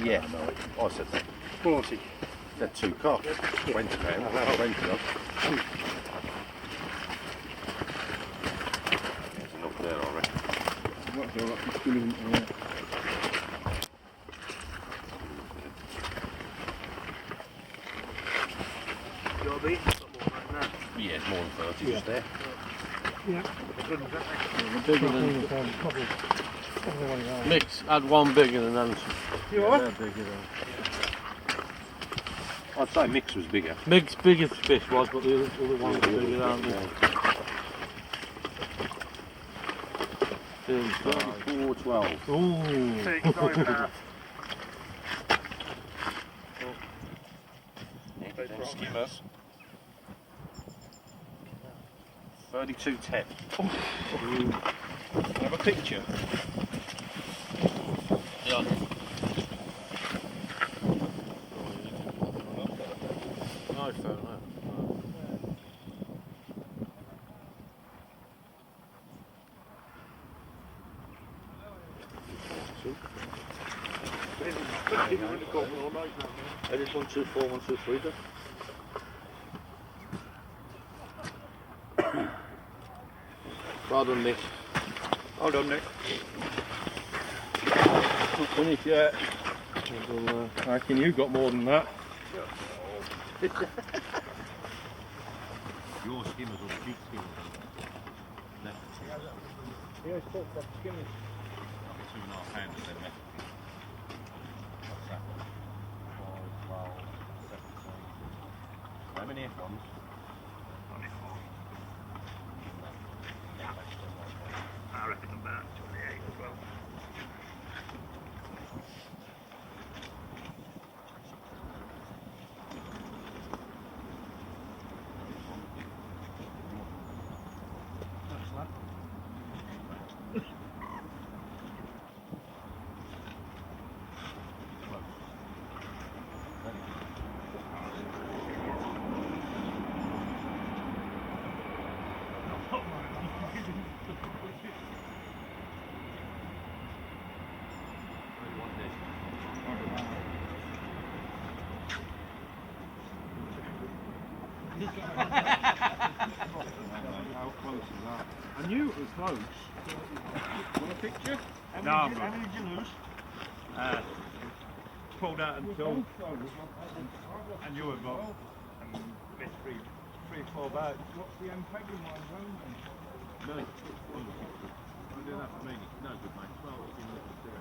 Yeah, no, I said that. 40. They're 2 cocks. 20 pounds. That's 20 cocks. There's enough there, I reckon. What's all right? It's still in there. You'll be Yeah, it's more than 30 just there. yeah. Bigger than Mix had one bigger than Nancy. You are? They're bigger than. I'd say Mix was bigger. Mix's biggest fish was, but the other ones are bigger, aren't they? 412. Ooh. 35.5. Them skimmers. 32.10. Have a picture. Yeah. No, fair enough. I just 124, 123 then. Well done, Nick. Hold on, Nick. Not finished yet. I reckon you got more than that. Your skimmers or the big skimmers? Left. Yeah, it's called skimmers. That'll be 2.5 pounds then left. What's that? 5, 12, 17. How many F1s? I reckon about 28 as well. How close is that? I knew it was close. Want a picture? How How many did you lose? pulled out until And you were got. missed three, 4 bags. What's the end pegging line zone then? No. Don't do that for me. No good, mate. Well, it's been looking through it.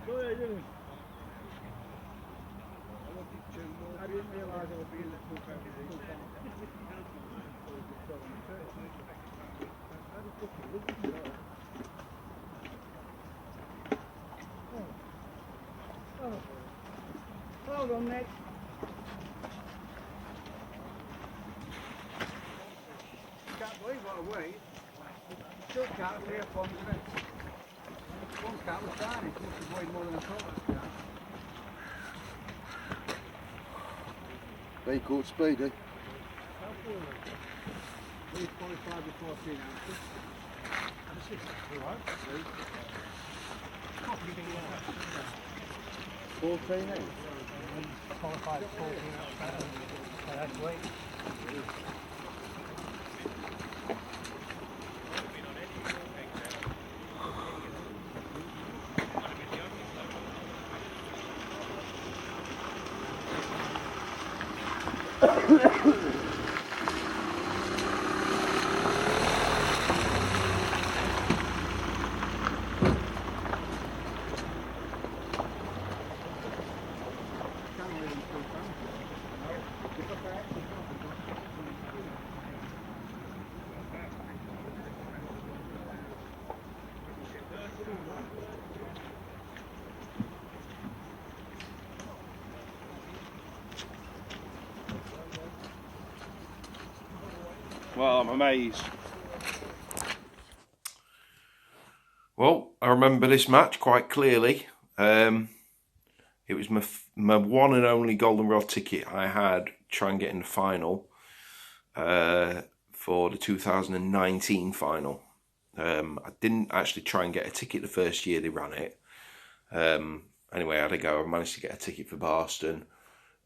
Go ahead, didn't I didn't realise I would be in the full Hold on, Nick. Can't believe what a weight. Still can't see a pond in it. One cat was tiny, it must have weighed more than I thought that cat. They caught speed, eh? He's qualified with 14 ounces. Alright, see. 14 eh? Qualified 14 ounces. That's weight. Well, I'm amazed. Well, I remember this match quite clearly. It was my one and only goldenrod ticket I had to try and get in the final for the 2019 final. I didn't actually try and get a ticket the first year they ran it. Anyway, I had to go. I managed to get a ticket for Barston,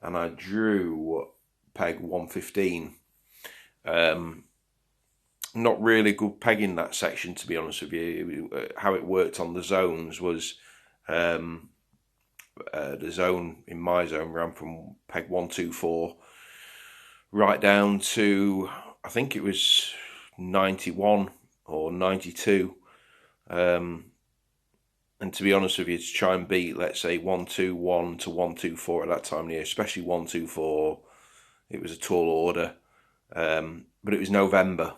and I drew peg 115. Not really good pegging that section, to be honest with you. How it worked on the zones was the zone in my zone ran from peg 124 right down to, I think it was 91 or 92. And to be honest with you, to try and beat, let's say, 121 to 124 at that time of the year, especially 124, it was a tall order. But it was November,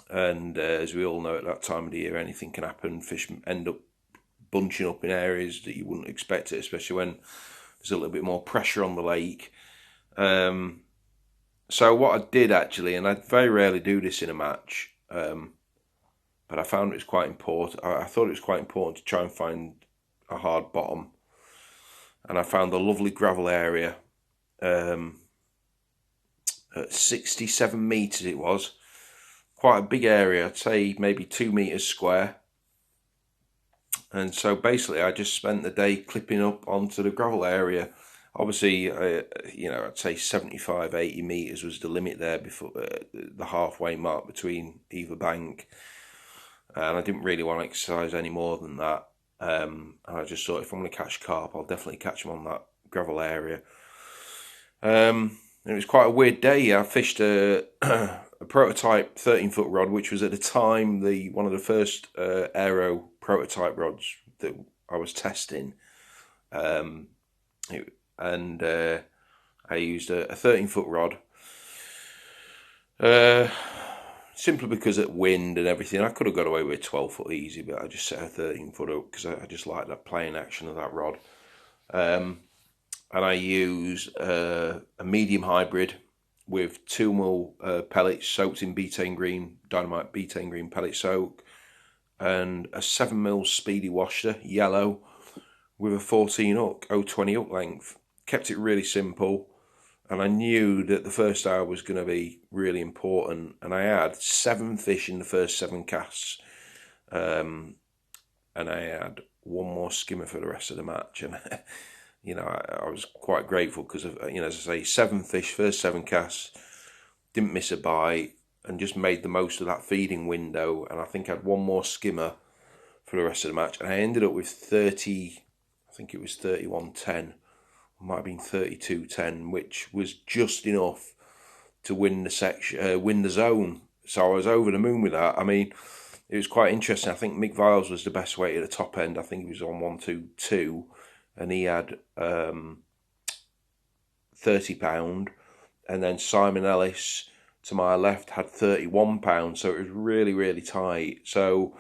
and as we all know, at that time of the year, anything can happen. Fish end up bunching up in areas that you wouldn't expect it, especially when there's a little bit more pressure on the lake. So what I did actually, and I very rarely do this in a match, but I found it was quite important. I thought it was quite important to try and find a hard bottom, and I found a lovely gravel area. At 67 metres it was, quite a big area, I'd say maybe 2 metres square. And so basically I just spent the day clipping up onto the gravel area. Obviously, you know, I'd say 75, 80 metres was the limit there before the halfway mark between either bank. And I didn't really want to exercise any more than that. And I just thought, if I'm going to catch carp, I'll definitely catch them on that gravel area. It was quite a weird day. I fished a prototype 13-foot rod, which was at the time one of the first aero prototype rods that I was testing. I used a 13-foot rod, simply because of wind and everything. I could have got away with a 12-foot easy, but I just set a 13-foot up because I just like that playing action of that rod. And I use a medium hybrid with 2mm pellets soaked in betaine green, dynamite betaine green pellet soak, and a 7mm speedy washer, yellow, with a 14 hook, 020 hook length. Kept it really simple, and I knew that the first hour was going to be really important, and I had 7 fish in the first 7 casts, and I had 1 more skimmer for the rest of the match. And you know, I was quite grateful because, you know, as I say, 7 fish, first 7 casts, didn't miss a bite, and just made the most of that feeding window. And I think I had 1 more skimmer for the rest of the match, and I ended up with 30, I think it was 31.10, might have been 32.10, which was just enough to win the section, win the zone. So I was over the moon with that. I mean, it was quite interesting. I think Mick Viles was the best weight at the top end. I think he was on 122, and he had £30, and then Simon Ellis to my left had £31. So it was really, really tight. So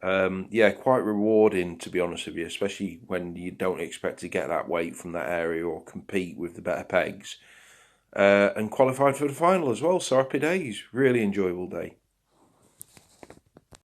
yeah, quite rewarding, to be honest with you, especially when you don't expect to get that weight from that area or compete with the better pegs. And qualified for the final as well. So happy days. Really enjoyable day.